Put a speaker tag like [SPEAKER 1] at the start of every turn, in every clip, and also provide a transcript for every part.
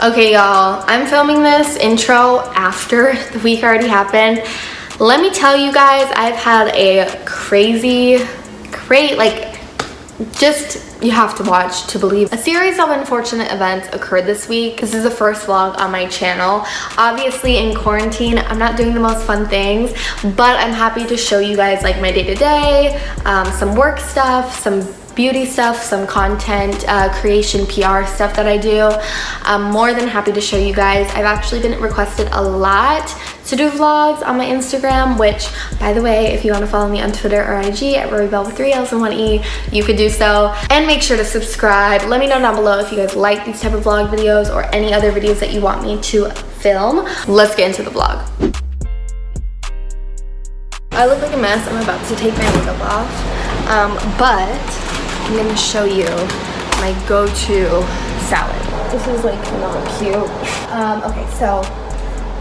[SPEAKER 1] Okay, y'all, I'm filming this intro after the week already happened. Let me tell you guys, I've had a crazy, just you have to watch to believe. A series of unfortunate events occurred this week. This is the first vlog on my channel. Obviously in quarantine, I'm not doing the most fun things, but I'm happy to show you guys like my day-to-day, some work stuff, some beauty stuff, some content creation, PR stuff that I do. I'm more than happy to show you guys. I've actually been requested a lot to do vlogs on my Instagram, which, by the way, if you want to follow me on Twitter or IG at RoryBell with 3 L's and 1 E, you could do so. And make sure to subscribe. Let me know down below if you guys like these type of vlog videos or any other videos that you want me to film. Let's get into the vlog. I look like a mess. I'm about to take my makeup off, but I'm gonna show you my go-to salad. This is like not cute. Okay, so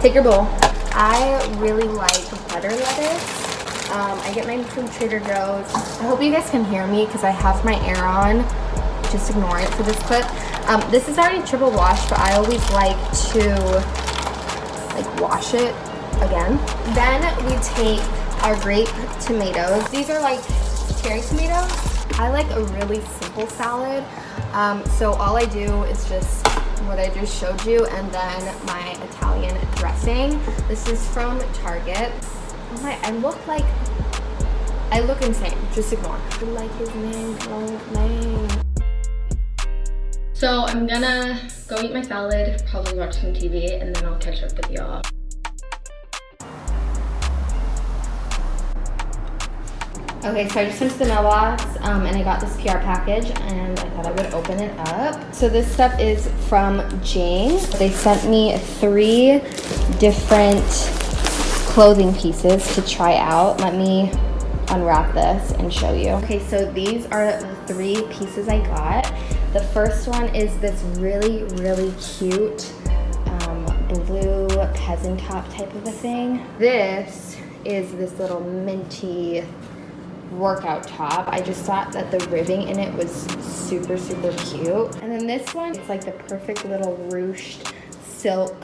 [SPEAKER 1] take your bowl. I really like butter lettuce. I get mine from Trader Joe's. I hope you guys can hear me because I have my air on. Just ignore it for this clip. This is already triple washed, but I always like to wash it again. Then we take our grape tomatoes. These are like cherry tomatoes. I like a really simple salad, so all I do is just what I just showed you, and then my Italian dressing. This is from Target. Oh my, I look insane. Just ignore. I like his name. So I'm gonna go eat my salad, probably watch some TV, and then I'll catch up with y'all. Okay, so I just went to the mailbox and I got this PR package and I thought I would open it up. So this stuff is from j.ing. They sent me 3 different clothing pieces to try out. Let me unwrap this and show you. Okay, so these are the 3 pieces I got. The first one is this really, really cute blue peasant top type of a thing. This is this little minty workout top. I just thought that the ribbing in it was super, super cute. And then this one, it's like the perfect little ruched silk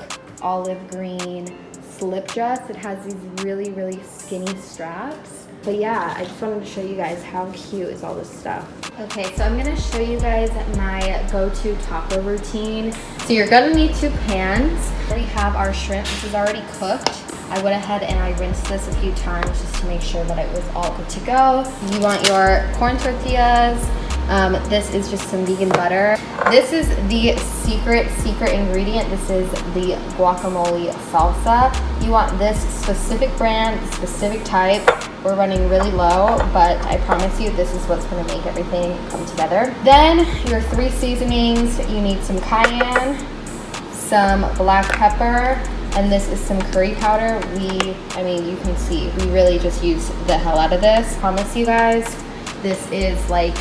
[SPEAKER 1] olive green slip dress. It has these really, really skinny straps. But yeah, I just wanted to show you guys how cute is all this stuff. Okay, so I'm gonna show you guys my go-to taco routine. So you're gonna need 2 pans. We have our shrimp. This is already cooked. I went ahead and I rinsed this a few times just to make sure that it was all good to go. You want your corn tortillas. This is just some vegan butter. This is the secret ingredient. This is the guacamole salsa. You want this specific brand, specific type. We're running really low, but I promise you this is what's gonna make everything come together. Then your 3 seasonings. You need some cayenne, some black pepper, and this is some curry powder. I mean, you can see, we really just use the hell out of this. Promise you guys, this is like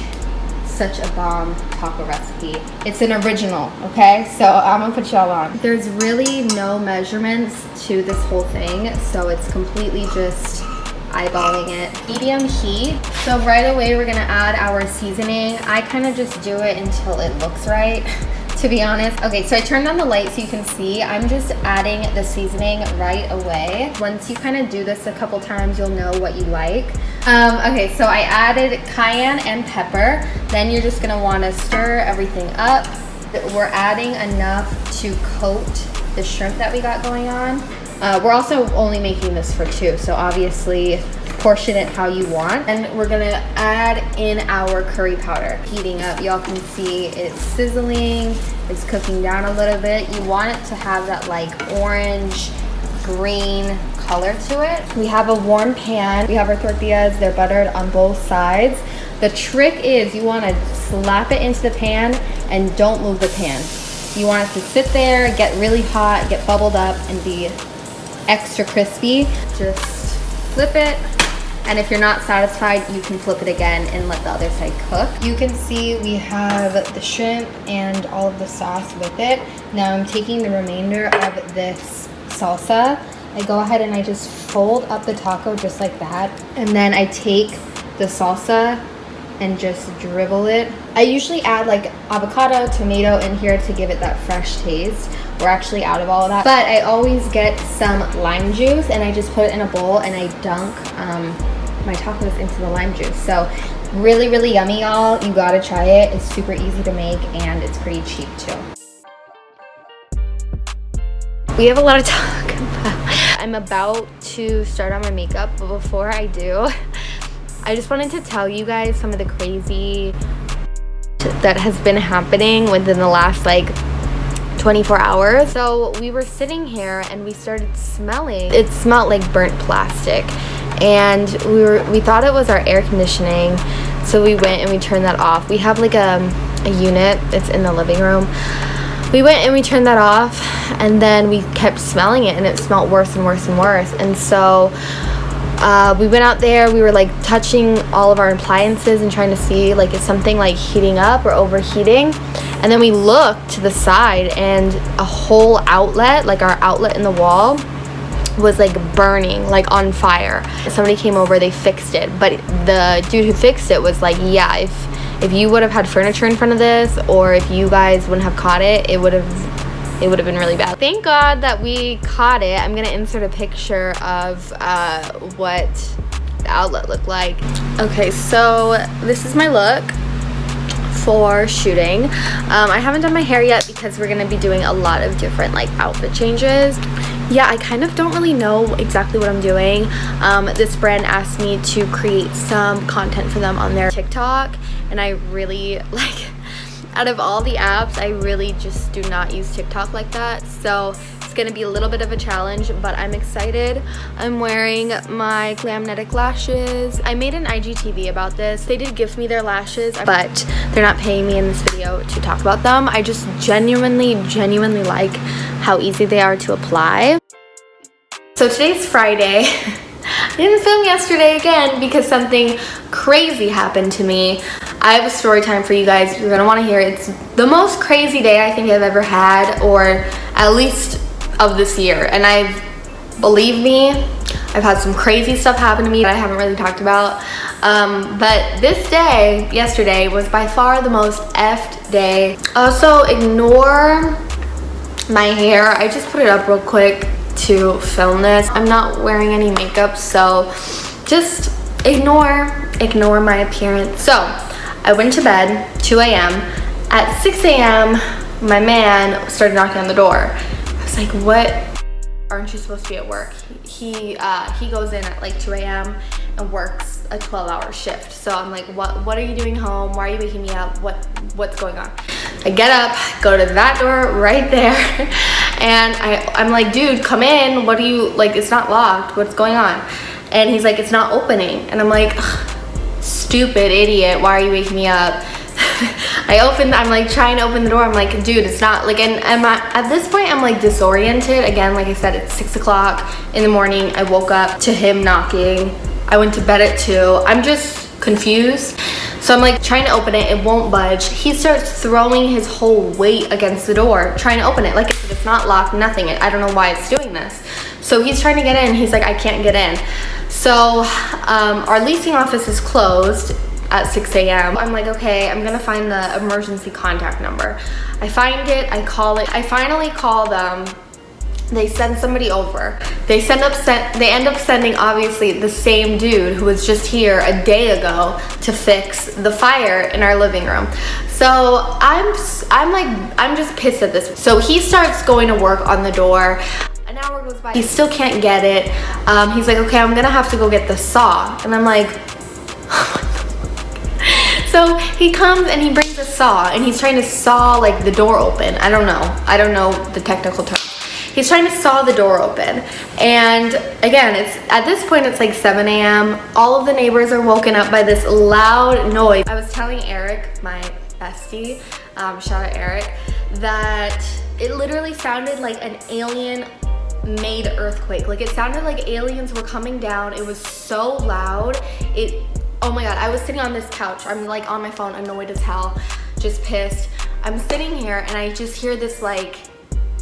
[SPEAKER 1] such a bomb taco recipe. It's an original, okay? So I'm gonna put y'all on. There's really no measurements to this whole thing, so it's completely just eyeballing it. Medium heat. So right away, we're gonna add our seasoning. I kind of just do it until it looks right, to be honest. Okay, so I turned on the light so you can see. I'm just adding the seasoning right away. Once you kind of do this a couple times, you'll know what you like. Okay, so I added cayenne and pepper. Then you're just gonna wanna stir everything up. We're adding enough to coat the shrimp that we got going on. We're also only making this for 2, so obviously portion it how you want. And we're gonna add in our curry powder. Heating up, y'all can see it's sizzling, it's cooking down a little bit. You want it to have that like orange, green color to it. We have a warm pan. We have our tortillas, they're buttered on both sides. The trick is you wanna slap it into the pan and don't move the pan. You want it to sit there, get really hot, get bubbled up, and be extra crispy. Just flip it, and if you're not satisfied, you can flip it again and let the other side cook. You can see we have the shrimp and all of the sauce with it. Now I'm taking the remainder of this salsa. I go ahead and I just fold up the taco just like that, and then I take the salsa and just dribble it. I usually add like avocado, tomato in here to give it that fresh taste. We're actually out of all of that, but I always get some lime juice and I just put it in a bowl and I dunk my tacos into the lime juice. So really, really yummy, y'all. You gotta try it. It's super easy to make and it's pretty cheap too. We have a lot of talk about. I'm about to start on my makeup, but before I do, I just wanted to tell you guys some of the crazy that has been happening within the last like 24 hours. So we were sitting here and we started smelling. It smelled like burnt plastic, and we thought it was our air conditioning. So we went and we turned that off. We have like a unit. It's in the living room. We went and we turned that off, and then we kept smelling it, and it smelled worse and worse and worse. And so we went out there. We were like touching all of our appliances and trying to see like is something like heating up or overheating. And then we looked to the side, and a whole outlet, like our outlet in the wall, was like burning, like on fire. Somebody came over, they fixed it, but the dude who fixed it was like, yeah, if you would have had furniture in front of this, or if you guys wouldn't have caught it, it would have been really bad. Thank God that we caught it. I'm gonna insert a picture of what the outlet looked like. Okay, so this is my look for shooting. I haven't done my hair yet because we're gonna be doing a lot of different like outfit changes. Yeah, I kind of don't really know exactly what I'm doing. This brand asked me to create some content for them on their TikTok, and I really like, out of all the apps, I really just do not use TikTok like that. So it's gonna be a little bit of a challenge, but I'm excited. I'm wearing my Glamnetic lashes. I made an IGTV about this. They did gift me their lashes, but they're not paying me in this video to talk about them. I just genuinely like how easy they are to apply. So today's Friday. I didn't film yesterday again because something crazy happened to me. I have a story time for you guys. You're gonna want to hear it. It's the most crazy day I think I've ever had, or at least of this year. And believe me, I've had some crazy stuff happen to me that I haven't really talked about. But this day, yesterday, was by far the most effed day. Also, ignore my hair. I just put it up real quick to film this. I'm not wearing any makeup, so just ignore my appearance. So I went to bed 2 a.m. At 6 a.m. my man started knocking on the door. I was like, what? Aren't you supposed to be at work? He goes in at like 2 a.m. and works a 12-hour shift. So I'm like, what are you doing home? Why are you waking me up? What's going on? I get up, go to that door right there, and I'm like, dude, come in. What do you, like, it's not locked. What's going on? And he's like, it's not opening. And I'm like, stupid idiot, why are you waking me up? I'm like trying to open the door. I'm like, dude, it's not, like, and at this point, I'm like disoriented. Again, like I said, it's 6 o'clock in the morning. I woke up to him knocking. I went to bed at 2. I'm just confused. So I'm like trying to open it, it won't budge. He starts throwing his whole weight against the door, trying to open it. Like I said, it's not locked, nothing. I don't know why it's doing this. So he's trying to get in, he's like, I can't get in. So our leasing office is closed at 6 a.m. I'm like, okay, I'm gonna find the emergency contact number. I find it, I call it. I finally call them. They send somebody over. They end up sending obviously the same dude who was just here a day ago to fix the fire in our living room. So I'm just pissed at this. So he starts going to work on the door. An hour goes by, he still can't get it. He's like, okay, I'm gonna have to go get the saw. And I'm like, so he comes and he brings a saw and he's trying to saw like the door open. I don't know the technical term. He's trying to saw the door open. And again, at this point it's like 7 a.m. All of the neighbors are woken up by this loud noise. I was telling Eric, my bestie, shout out Eric, that it literally sounded like an alien made earthquake. Like it sounded like aliens were coming down. It was so loud. Oh my God, I was sitting on this couch. I'm like on my phone, annoyed as hell, just pissed. I'm sitting here and I just hear this like,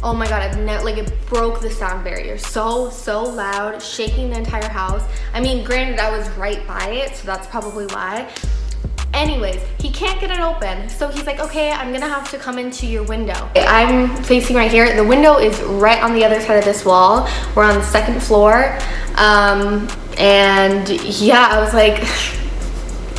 [SPEAKER 1] oh my God, it broke the sound barrier. So loud, shaking the entire house. I mean, granted, I was right by it, so that's probably why. Anyways, he can't get it open. So he's like, okay, I'm gonna have to come into your window. I'm facing right here. The window is right on the other side of this wall. We're on the 2nd floor. And yeah, I was like,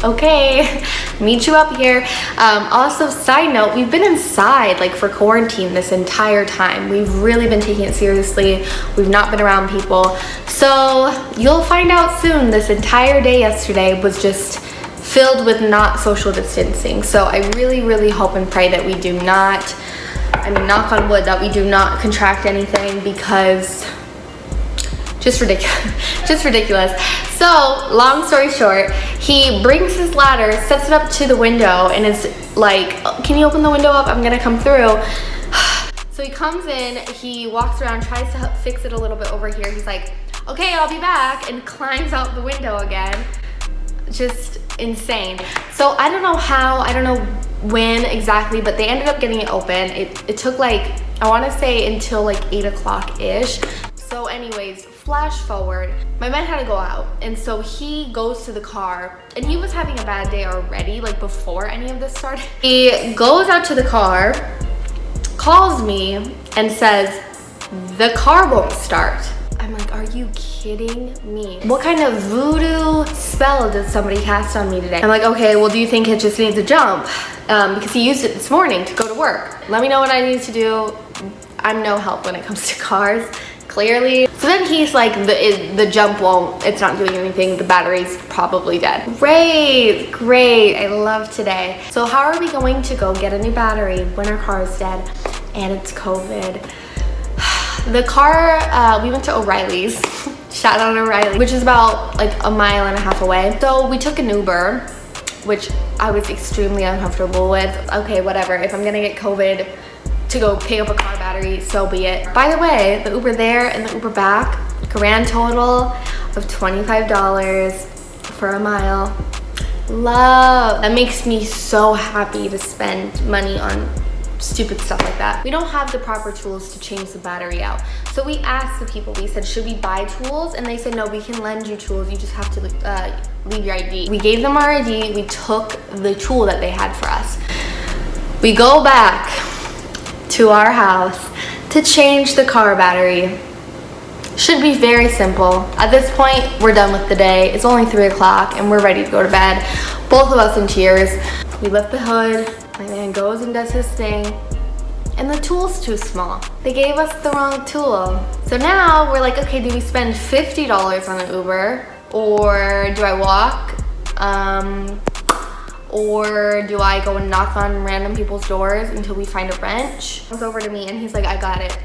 [SPEAKER 1] okay, meet you up here. Also, side note, we've been inside like for quarantine this entire time. We've really been taking it seriously. We've not been around people. So you'll find out soon. This entire day yesterday was just filled with not social distancing. So I really hope and pray that we do not, I mean, knock on wood, that we do not contract anything, because just ridiculous. So long story short, he brings his ladder, sets it up to the window, and is like, can you open the window up? I'm gonna come through. So he comes in, he walks around, tries to fix it a little bit over here. He's like, okay, I'll be back, and climbs out the window again. Just insane. So I don't know how, I don't know when exactly, but they ended up getting it open. It took like, I want to say until like 8 o'clock ish. So anyways, flash forward, my man had to go out, and so he goes to the car, and he was having a bad day already, like before any of this started. He goes out to the car, calls me, and says the car won't start. I'm like, are you kidding me? What kind of voodoo spell did somebody cast on me today? I'm like, okay, well, do you think it just needs a jump? Because he used it this morning to go to work. Let me know what I need to do. I'm no help when it comes to cars, clearly. So then he's like, the jump won't, it's not doing anything. The battery's probably dead. Great, I love today. So how are we going to go get a new battery when our car is dead and it's COVID? The car, we went to O'Reilly's. Shout out O'Reilly, which is about like a 1.5 miles away. So we took an Uber, which I was extremely uncomfortable with. Okay, whatever. If I'm gonna get COVID to go pick up a car battery, so be it. By the way, the Uber there and the Uber back, grand total of $25 for a mile. Love. That makes me so happy to spend money on stupid stuff like that. We don't have the proper tools to change the battery out. So we asked the people, we said, should we buy tools? And they said, no, we can lend you tools. You just have to leave your ID. We gave them our ID. We took the tool that they had for us. We go back to our house to change the car battery. Should be very simple. At this point, we're done with the day. It's only 3 o'clock and we're ready to go to bed. Both of us in tears. We lift the hood. My man goes and does his thing, and the tool's too small. They gave us the wrong tool. So now we're like, okay, do we spend $50 on an Uber, or do I walk, or do I go and knock on random people's doors until we find a wrench? He comes over to me and he's like, I got it.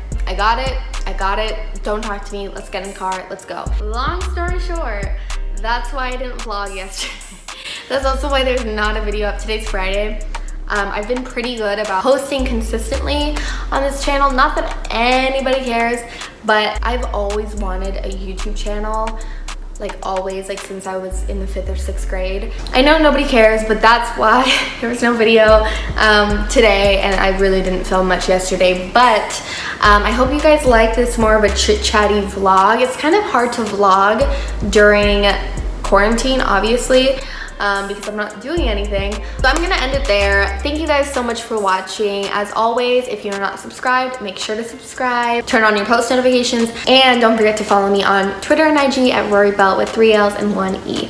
[SPEAKER 1] Don't talk to me. Let's get in the car. Let's go. Long story short, that's why I didn't vlog yesterday. That's also why there's not a video up. Today's Friday. I've been pretty good about posting consistently on this channel. Not that anybody cares, but I've always wanted a YouTube channel. Like always, like since I was in the 5th or 6th grade. I know nobody cares, but that's why there was no video today, and I really didn't film much yesterday. But I hope you guys like this more of a chit-chatty vlog. It's kind of hard to vlog during quarantine, obviously. Because I'm not doing anything. So I'm gonna end it there. Thank you guys so much for watching. As always, if you're not subscribed, make sure to subscribe, turn on your post notifications, and don't forget to follow me on Twitter and IG at RoryBell with 3 L's and 1 E.